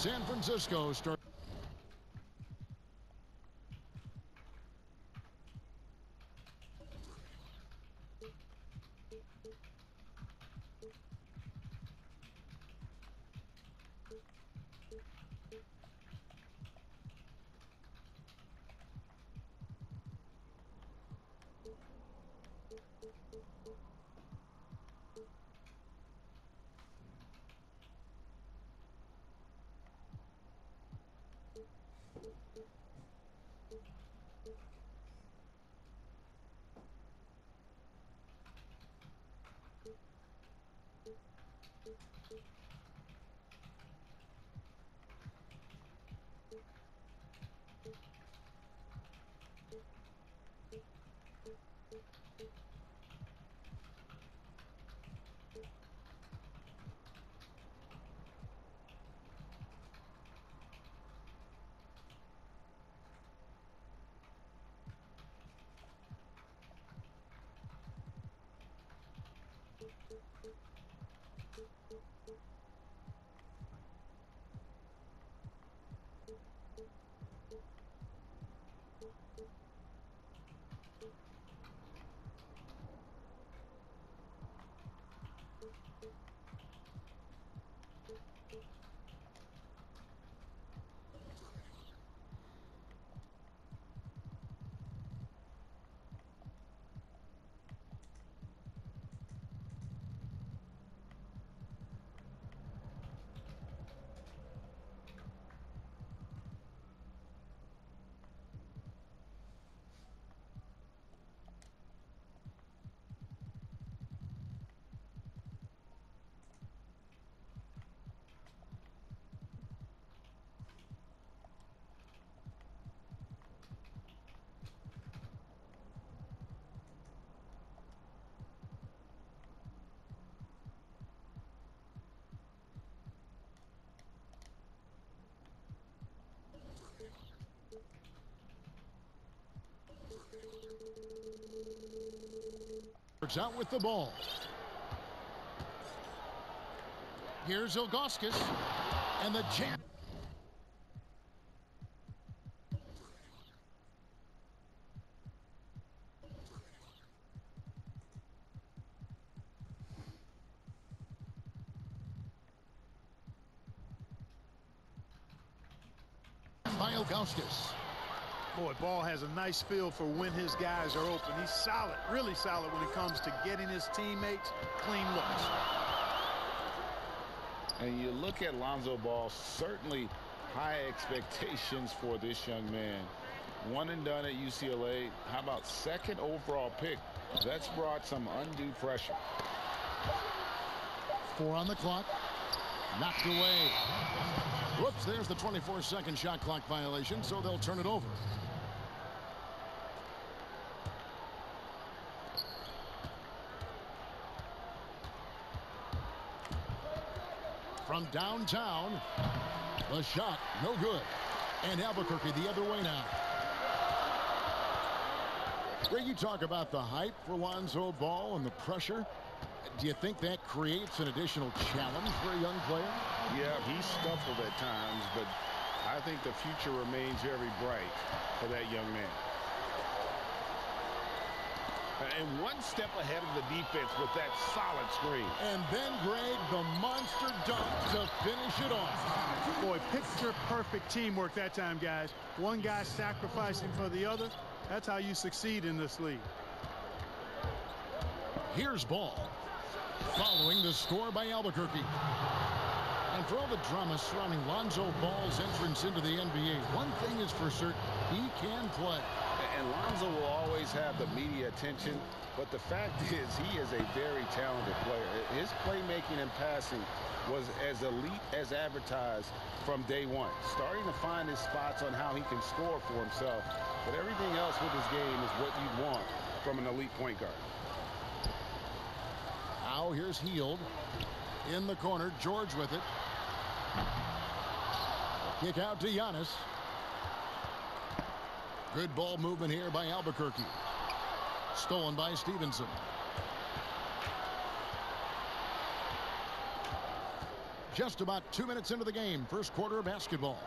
San Francisco start. Out with the ball. Here's Ilgauskas and the jam. By Ilgauskas. Boy, Ball has a nice feel for when his guys are open. He's solid, really solid when it comes to getting his teammates clean looks. And you look at Lonzo Ball, certainly high expectations for this young man. One and done at UCLA. How about second overall pick? That's brought some undue pressure. 4 on the clock. Knocked away. Whoops, there's the 24-second shot clock violation, so they'll turn it over. From downtown, the shot, no good. And Albuquerque the other way now. Ray, you talk about the hype for Lonzo Ball and the pressure. Do you think that creates an additional challenge for a young player? Yeah, he's scuffled at times, but I think the future remains very bright for that young man. And one step ahead of the defense with that solid screen. And then, Greg, the monster dunk to finish it off. Boy, picture-perfect teamwork that time, guys. One guy sacrificing for the other. That's how you succeed in this league. Here's Ball. Following the score by Albuquerque. And for all the drama surrounding Lonzo Ball's entrance into the NBA, one thing is for certain, he can play. And Lonzo will always have the media attention, but the fact is he is a very talented player. His playmaking and passing was as elite as advertised from day one. Starting to find his spots on how he can score for himself, but everything else with his game is what you'd want from an elite point guard. Now here's Hield in the corner. George with it. Kick out to Giannis. Good ball movement here by Albuquerque. Stolen by Stevenson. Just about 2 minutes into the game. First quarter of basketball.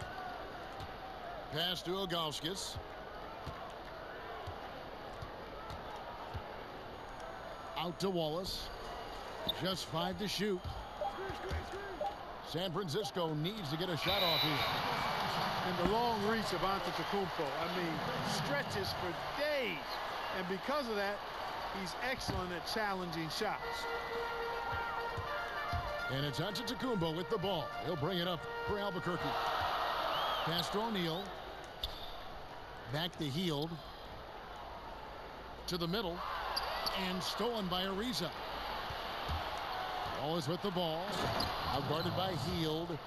Pass to Ilgauskas. Out to Wallace. Just 5 to shoot. San Francisco needs to get a shot off here. And the long reach of Antetokounmpo. I mean, stretches for days. And because of that, he's excellent at challenging shots. And it's Antetokounmpo with the ball. He'll bring it up for Albuquerque. Pass to O'Neal. Back to Hield. To the middle. And stolen by Ariza. Wallace with the ball. Outguarded by Hield.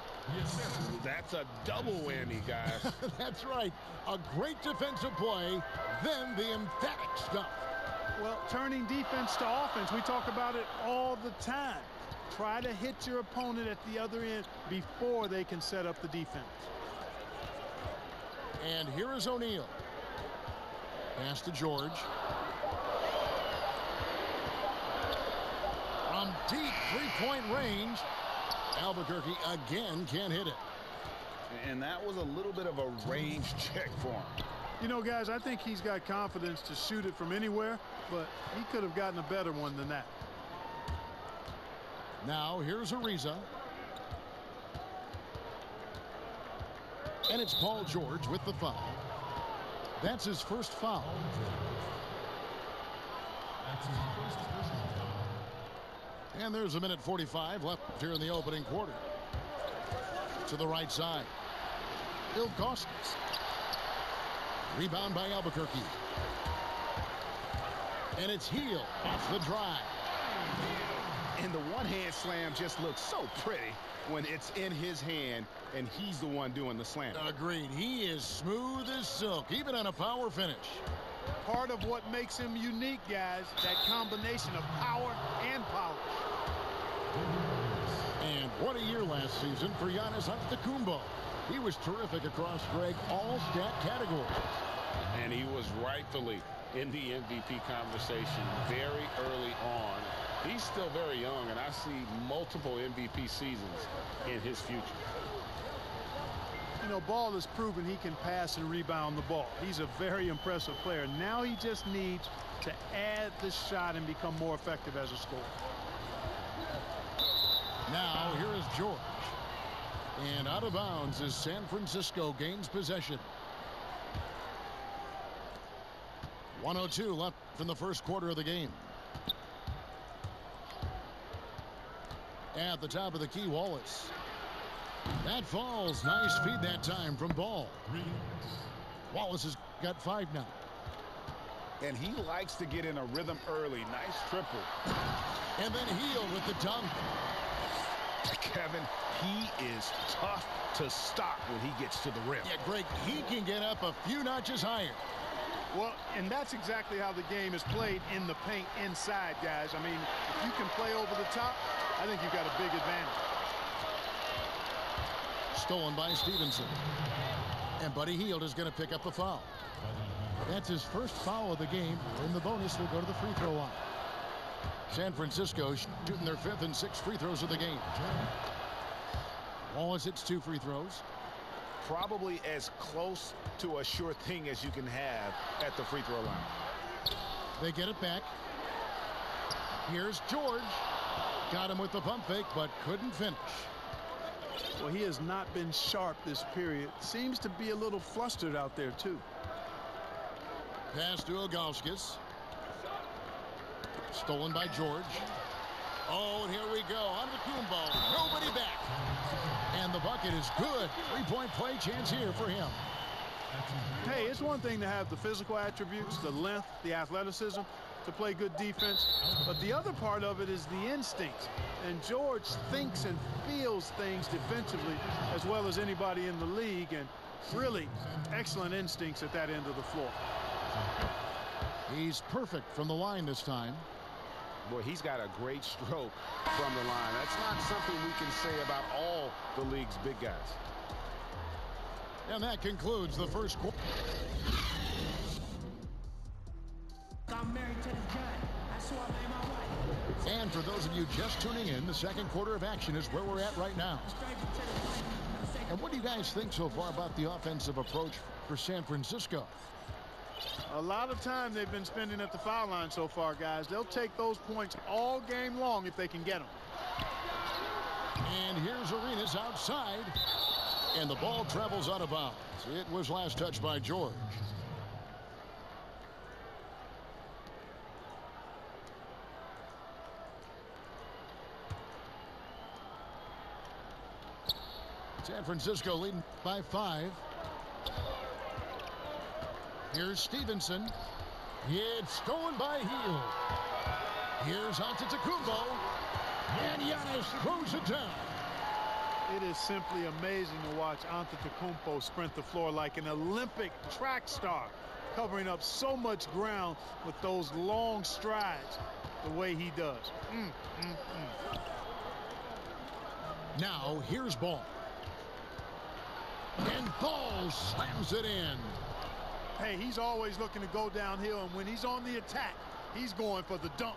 That's a double whammy, guys. That's right. A great defensive play, then the emphatic stuff. Well, turning defense to offense, we talk about it all the time. Try to hit your opponent at the other end before they can set up the defense. And here is O'Neal. Pass to George. From deep three-point range, Albuquerque again can't hit it. And that was a little bit of a range check for him. You know, guys, I think he's got confidence to shoot it from anywhere, but he could have gotten a better one than that. Now here's Ariza. And it's Paul George with the foul. That's his first foul. And there's a minute 45 left here in the opening quarter. To the right side. Ilgauskas. Rebound by Albuquerque. And it's Hield off the drive. And the one-hand slam just looks so pretty when it's in his hand and he's the one doing the slam. Agreed. He is smooth as silk, even on a power finish. Part of what makes him unique, guys, that combination of power and polish. And what a year last season for Giannis Antetokounmpo. He was terrific across, Greg, all stat categories. And he was rightfully in the MVP conversation very early on. He's still very young, and I see multiple MVP seasons in his future. You know, Ball has proven he can pass and rebound the ball. He's a very impressive player. Now he just needs to add the shot and become more effective as a scorer. Now here is George. And out of bounds as San Francisco gains possession. 1:02 left in the first quarter of the game. At the top of the key, Wallace. That falls. Nice feed that time from Ball. Wallace has got 5 now. And he likes to get in a rhythm early. Nice triple. And then Hield with the dunk. Kevin, he is tough to stop when he gets to the rim. Yeah, Greg, he can get up a few notches higher. Well, and that's exactly how the game is played in the paint inside, guys. I mean, if you can play over the top, I think you've got a big advantage. Stolen by Stevenson. And Buddy Hield is going to pick up the foul. That's his first foul of the game, and the bonus will go to the free throw line. San Francisco shooting their 5th and 6th free throws of the game. Wallace hits 2 free throws. Probably as close to a sure thing as you can have at the free throw line. They get it back. Here's George. Got him with the pump fake, but couldn't finish. Well, he has not been sharp this period. Seems to be a little flustered out there, too. Pass to Ilgauskas. Stolen by George. Oh, and here we go. Antetokounmpo. Nobody back. And the bucket is good. 3-point play chance here for him. Hey, it's one thing to have the physical attributes, the length, the athleticism, to play good defense. But the other part of it is the instincts. And George thinks and feels things defensively as well as anybody in the league. And really excellent instincts at that end of the floor. He's perfect from the line this time. Boy, he's got a great stroke from the line. That's not something we can say about all the league's big guys. And that concludes the first quarter. I'm married to this guy. That's who I made my wife. And for those of you just tuning in, the second quarter of action is where we're at right now. And what do you guys think so far about the offensive approach for San Francisco? A lot of time they've been spending at the foul line so far, guys. They'll take those points all game long if they can get them. And here's Arenas outside. And the ball travels out of bounds. It was last touched by George. San Francisco leading by 5. Here's Stevenson. It's stolen by Hield. Here's Antetokounmpo. And Giannis throws it down. It is simply amazing to watch Antetokounmpo sprint the floor like an Olympic track star, covering up so much ground with those long strides the way he does. Now here's Ball. And Ball slams it in. Hey, he's always looking to go downhill, and when he's on the attack, he's going for the dunk.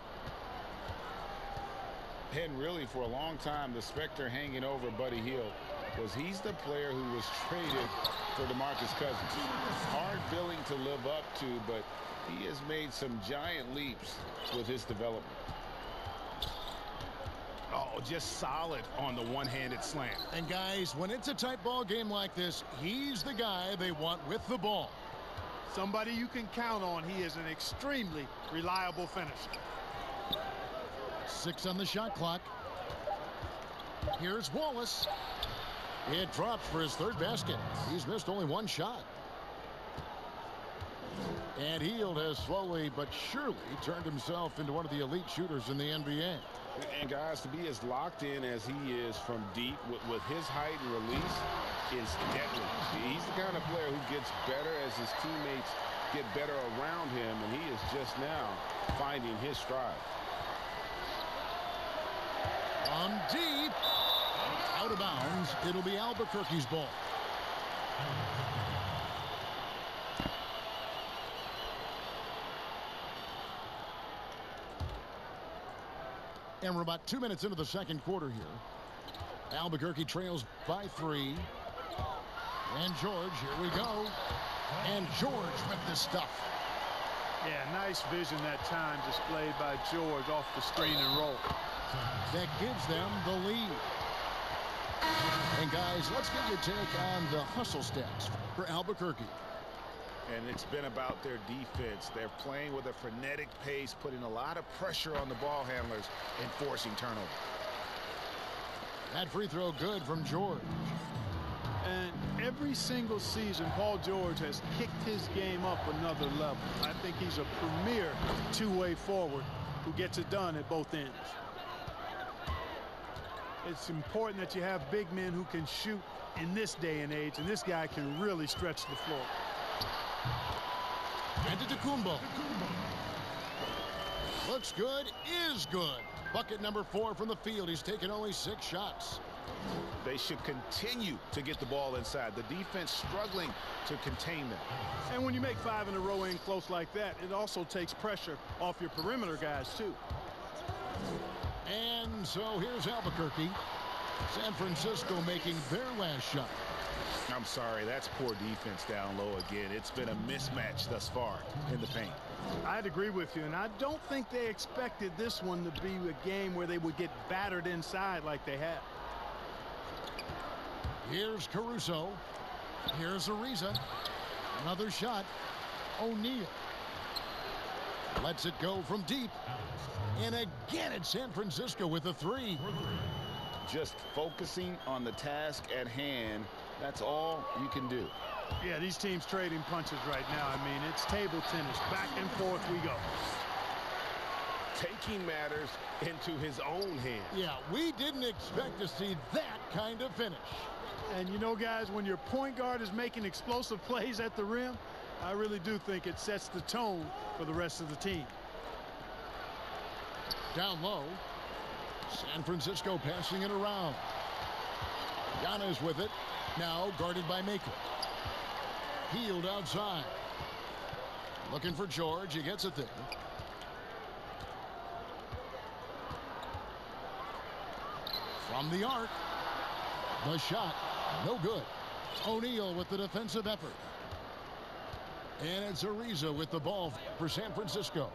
And really, for a long time, the specter hanging over Buddy Hield was he's the player who was traded for DeMarcus Cousins. Hard billing to live up to, but he has made some giant leaps with his development. Oh, just solid on the one-handed slam. And guys, when it's a tight ball game like this, he's the guy they want with the ball. Somebody you can count on. He is an extremely reliable finisher. 6 on the shot clock. Here's Wallace. It drops for his 3rd basket. He's missed only 1 shot. And Hield has slowly but surely turned himself into one of the elite shooters in the NBA. And guys, to be as locked in as he is from deep with his height and release is deadly. He's the kind of player who gets better as his teammates get better around him, and he is just now finding his stride. On deep. Out of bounds. It'll be Albuquerque's ball. And we're about 2 minutes into the second quarter here. Albuquerque trails by 3. And George, here we go. And George with the stuff. Yeah, nice vision that time displayed by George off the screen and roll. That gives them the lead. And guys, let's get your take on the hustle stats for Albuquerque. And it's been about their defense. They're playing with a frenetic pace, putting a lot of pressure on the ball handlers and forcing turnovers. That free throw good from George. And every single season, Paul George has kicked his game up another level. I think he's a premier two-way forward who gets it done at both ends. It's important that you have big men who can shoot in this day and age, and this guy can really stretch the floor. Antetokounmpo. Looks good, is good. Bucket number 4 from the field. He's taken only 6 shots. They should continue to get the ball inside. The defense struggling to contain them. And when you make 5 in a row in close like that, it also takes pressure off your perimeter guys, too. And so here's Albuquerque. San Francisco making their last shot. I'm sorry, that's poor defense down low again. It's been a mismatch thus far in the paint. I'd agree with you, and I don't think they expected this one to be a game where they would get battered inside like they have. Here's Caruso. Here's Ariza. Another shot. O'Neal. Lets it go from deep. And again it's San Francisco with a 3. Just focusing on the task at hand. That's all you can do. Yeah, these teams trading punches right now. I mean, it's table tennis. Back and forth we go. Taking matters into his own hands. Yeah, we didn't expect to see that kind of finish. And you know, guys, when your point guard is making explosive plays at the rim, I really do think it sets the tone for the rest of the team. Down low. San Francisco passing it around. Giannis with it. Now guarded by Maker. Hield outside. Looking for George. He gets it there. From the arc. The shot, no good. O'Neal with the defensive effort. And it's Ariza with the ball for San Francisco.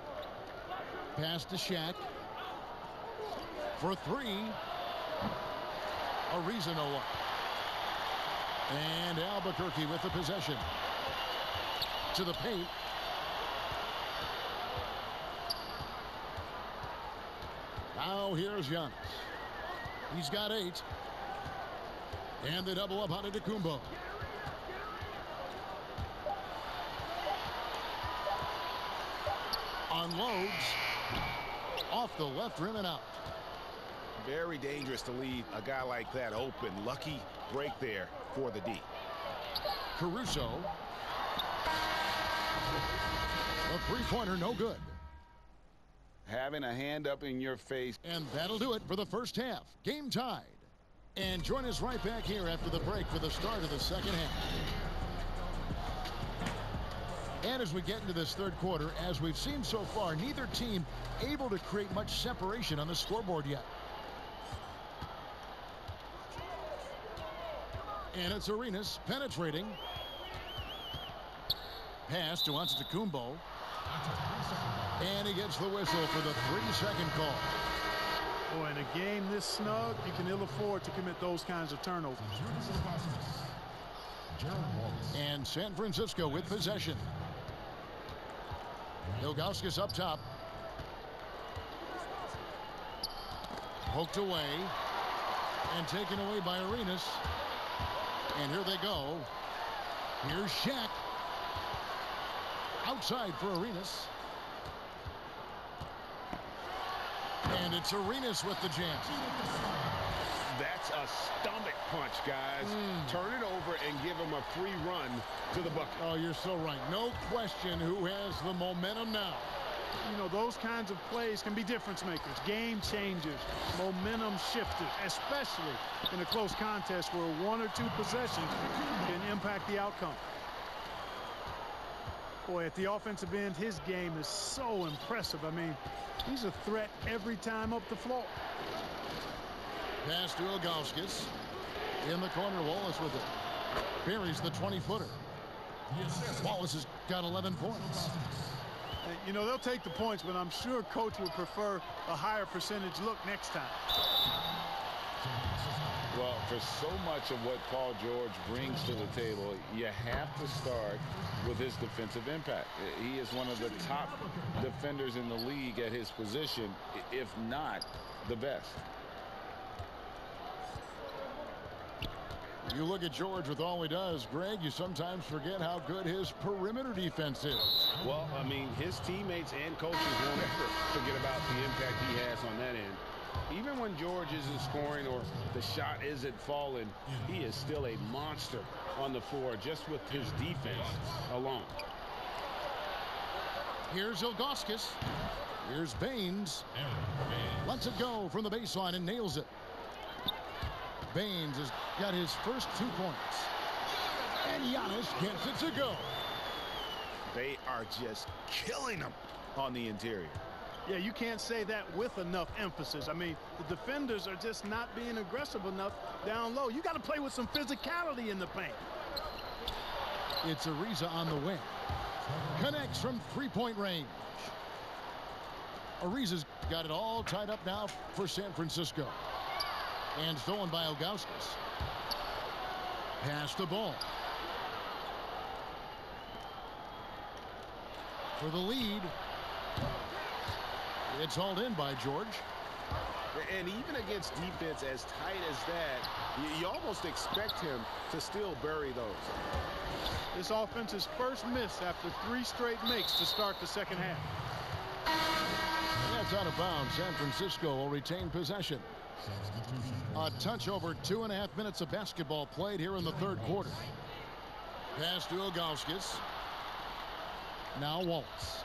Pass to Shaq. For three. Ariza no look. And Albuquerque with the possession. To the paint. Now here's Giannis. He's got 8. And they double up on Antetokounmpo. Unloads. Off the left rim and out. Very dangerous to leave a guy like that open. Lucky break there for the D. Caruso. A three-pointer, no good. Having a hand up in your face. And that'll do it for the first half. Game tied. And join us right back here after the break for the start of the second half. And as we get into this third quarter, as we've seen so far, neither team able to create much separation on the scoreboard yet. And it's Arenas penetrating. Pass to Antetokounmpo. And he gets the whistle for the 3-second call. Boy, in a game this snug, you can ill afford to commit those kinds of turnovers. And San Francisco with possession. Ilgauskas up top. Poked away. And taken away by Arenas. And here they go. Here's Shaq. Outside for Arenas. And it's Arenas with the jam. That's a stomach punch, guys. Turn it over and give him a free run to the bucket. Oh, you're so right. No question who has the momentum now. You know, those kinds of plays can be difference makers, game changers, momentum shifters, especially in a close contest where 1 or 2 possessions can impact the outcome. Boy, at the offensive end, his game is so impressive. I mean, he's a threat every time up the floor. Pass to Ilgauskas. In the corner, Wallace with it. Buries the 20-footer. Wallace has got 11 points. You know, they'll take the points, but I'm sure coach would prefer a higher percentage look next time. Well, for so much of what Paul George brings to the table, you have to start with his defensive impact. He is one of the top defenders in the league at his position, if not the best. You look at George with all he does, Greg, you sometimes forget how good his perimeter defense is. Well, I mean, his teammates and coaches won't ever forget about the impact he has on that end. Even when George isn't scoring or the shot isn't falling, he is still a monster on the floor just with his defense alone. Here's Ilgauskas. Here's Baines. Lets it go from the baseline and nails it. Baines has got his first 2 points. And Giannis gets it to go. They are just killing them on the interior. Yeah, you can't say that with enough emphasis. I mean, the defenders are just not being aggressive enough down low. You got to play with some physicality in the paint. It's Ariza on the wing. Connects from 3-point range. Ariza's got it all tied up now for San Francisco. And stolen by Ilgauskas. Pass the ball. For the lead. It's hauled in by George. And even against defense as tight as that, you almost expect him to still bury those. This offense's first miss after 3 straight makes to start the second half. And that's out of bounds. San Francisco will retain possession. A touch over 2.5 minutes of basketball played here in the third quarter. Pass to Ilgauskas. Now Waltz.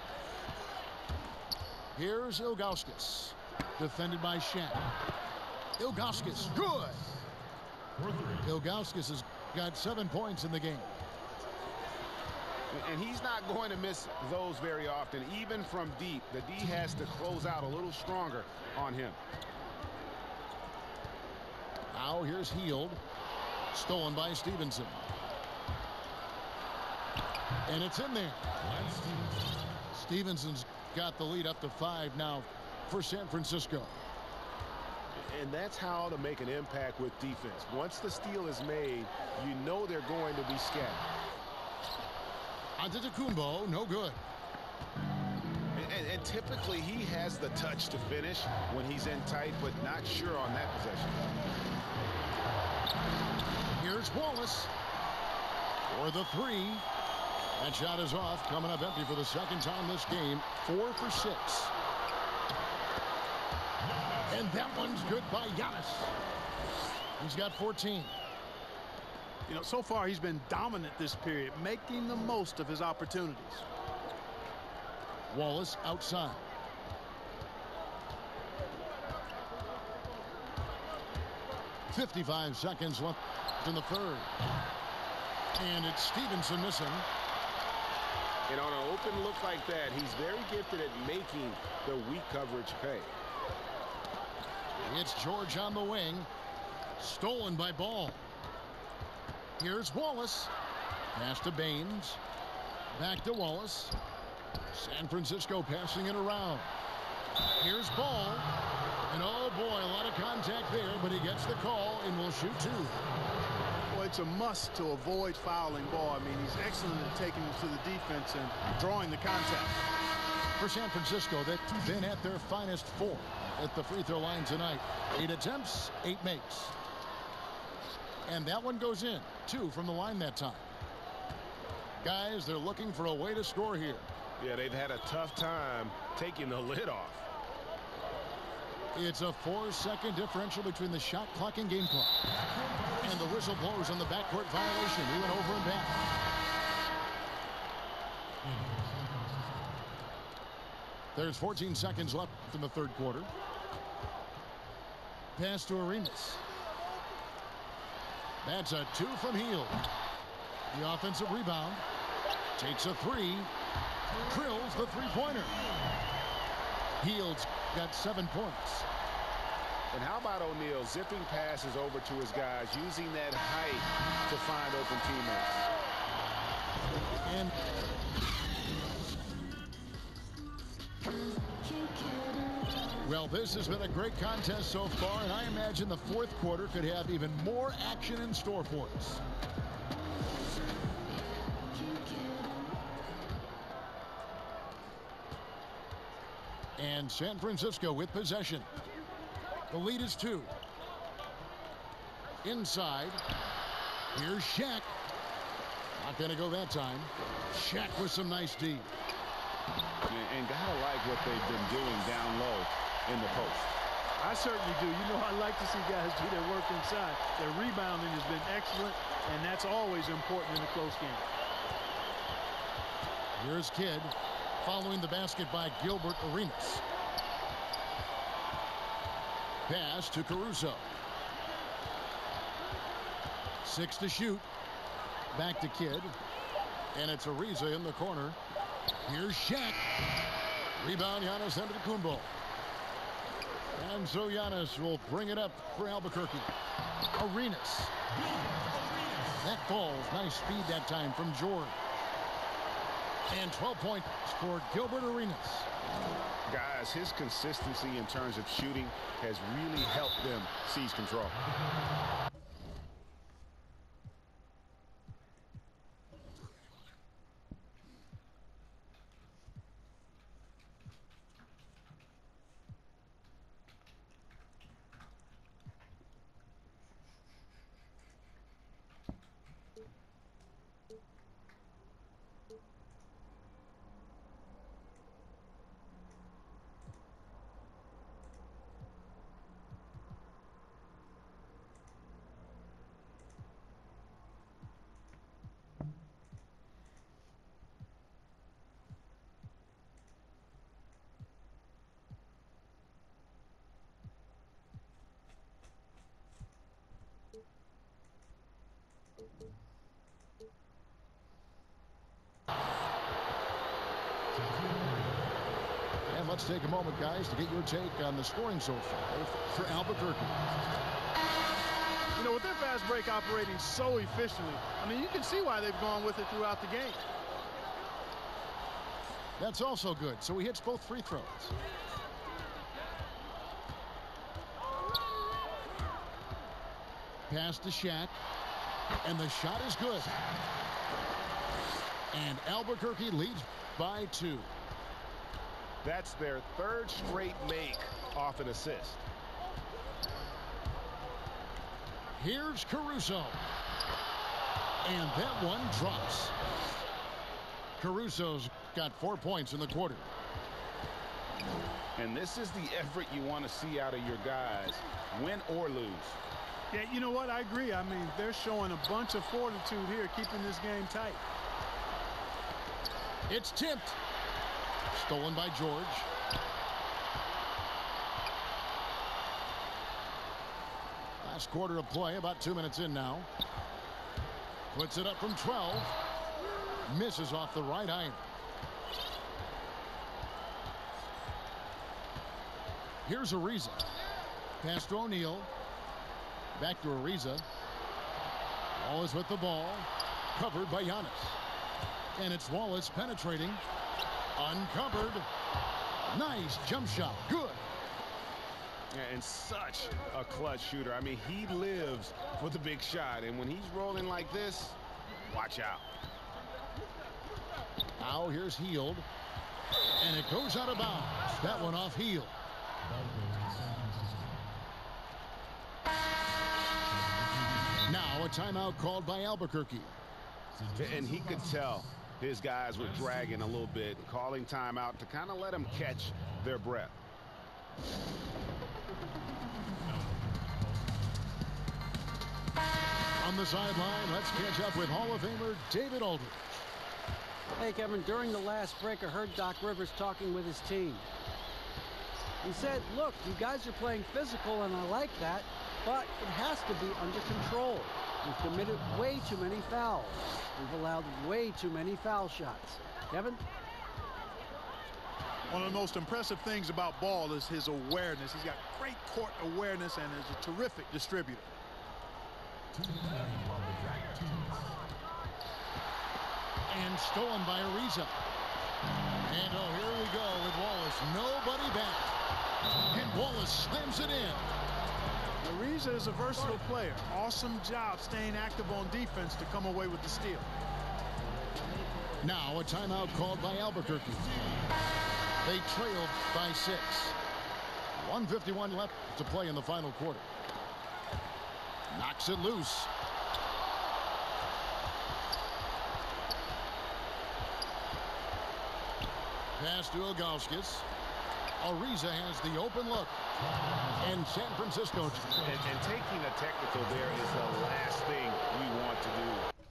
Here's Ilgauskas. Defended by Shaq. Ilgauskas, good. Ilgauskas has got 7 points in the game. And he's not going to miss those very often. Even from deep, the D has to close out a little stronger on him. Now here's Heald. Stolen by Stevenson. And it's in there. Stevenson's got the lead up to 5 now for San Francisco. And that's how to make an impact with defense. Once the steal is made, you know they're going to be scattered. Antetokounmpo, no good. And typically he has the touch to finish when he's in tight, but not sure on that possession. Here's Wallace for the 3. That shot is off, coming up empty for the second time this game. 4 for 6. And that one's good by Giannis. He's got 14. You know, so far he's been dominant this period, making the most of his opportunities. Wallace outside. .55 seconds left in the third. And it's Stevenson missing. And on an open look like that, he's very gifted at making the weak coverage pay. It's George on the wing. Stolen by Ball. Here's Wallace. Pass to Baines. Back to Wallace. San Francisco passing it around. Here's Ball. And oh boy, a lot of contact there, but he gets the call and will shoot 2. Well, it's a must to avoid fouling Ball. I mean, he's excellent at taking it to the defense and drawing the contact. For San Francisco, they've been at their finest 4 at the free throw line tonight. 8 attempts, 8 makes. And that one goes in. 2 from the line that time. Guys, they're looking for a way to score here. Yeah, they've had a tough time taking the lid off. It's a 4-second differential between the shot clock and game clock. And the whistle blows on the backcourt violation. He went over and back. There's 14 seconds left in the third quarter. Pass to Arenas. That's a 2 from Heald. The offensive rebound. Takes a 3. Drills the three-pointer. Heald's got 7 points. And how about O'Neal zipping passes over to his guys, using that height to find open teammates. And well, this has been a great contest so far, and I imagine the fourth quarter could have even more action in store for us. And San Francisco with possession. The lead is 2. Inside. Here's Shaq. Not going to go that time. Shaq with some nice D. And gotta like what they've been doing down low in the post. I certainly do. You know, I like to see guys do their work inside. Their rebounding has been excellent, and that's always important in a close game. Here's Kidd following the basket by Gilbert Arenas. Pass to Caruso. 6 to shoot. Back to Kidd. And it's Ariza in the corner. Here's Shaq. Rebound, Giannis Antetokounmpo. And so Giannis will bring it up for Albuquerque. Arenas. That falls. Nice speed that time from George. And 12 points for Gilbert Arenas. Guys, his consistency in terms of shooting has really helped them seize control. And let's take a moment, guys, to get your take on the scoring so far for Albuquerque. You know, with their fast break operating so efficiently, I mean, you can see why they've gone with it throughout the game. That's also good. So he hits both free throws. Pass to Shaq. And the shot is good. And Albuquerque leads by 2. That's their 3rd straight make off an assist. Here's Caruso. And that one drops. Caruso's got 4 points in the quarter. And this is the effort you want to see out of your guys, win or lose. Yeah, you know what? I agree. I mean, they're showing a bunch of fortitude here, keeping this game tight. It's tipped. Stolen by George. Last quarter of play, about 2 minutes in now. Puts it up from 12. Misses off the right iron. Here's Ariza. Pass to O'Neal. Back to Ariza. Wallace with the ball. Covered by Giannis. And it's Wallace penetrating. Uncovered. Nice jump shot. Good. And such a clutch shooter. I mean, he lives for the big shot. And when he's rolling like this, watch out. Now here's Hield. And it goes out of bounds. That one off Hield. Now a timeout called by Albuquerque. And he could tell his guys were dragging a little bit, calling timeout to kind of let them catch their breath. On the sideline, let's catch up with Hall of Famer David Aldridge. Hey, Kevin, during the last break, I heard Doc Rivers talking with his team. He said, look, you guys are playing physical, and I like that, but it has to be under control. We've committed way too many fouls. We've allowed way too many foul shots. Kevin? One of the most impressive things about Ball is his awareness. He's got great court awareness and is a terrific distributor. And stolen by Ariza. And oh, here we go with Wallace. Nobody back. And Wallace slams it in. Ariza is a versatile player. Awesome job staying active on defense to come away with the steal. Now a timeout called by Albuquerque. They trailed by 6. 1:51 left to play in the final quarter. Knocks it loose. Pass to Ilgauskas. Ariza has the open look. And San Francisco. And taking a technical there is the last thing we want to do.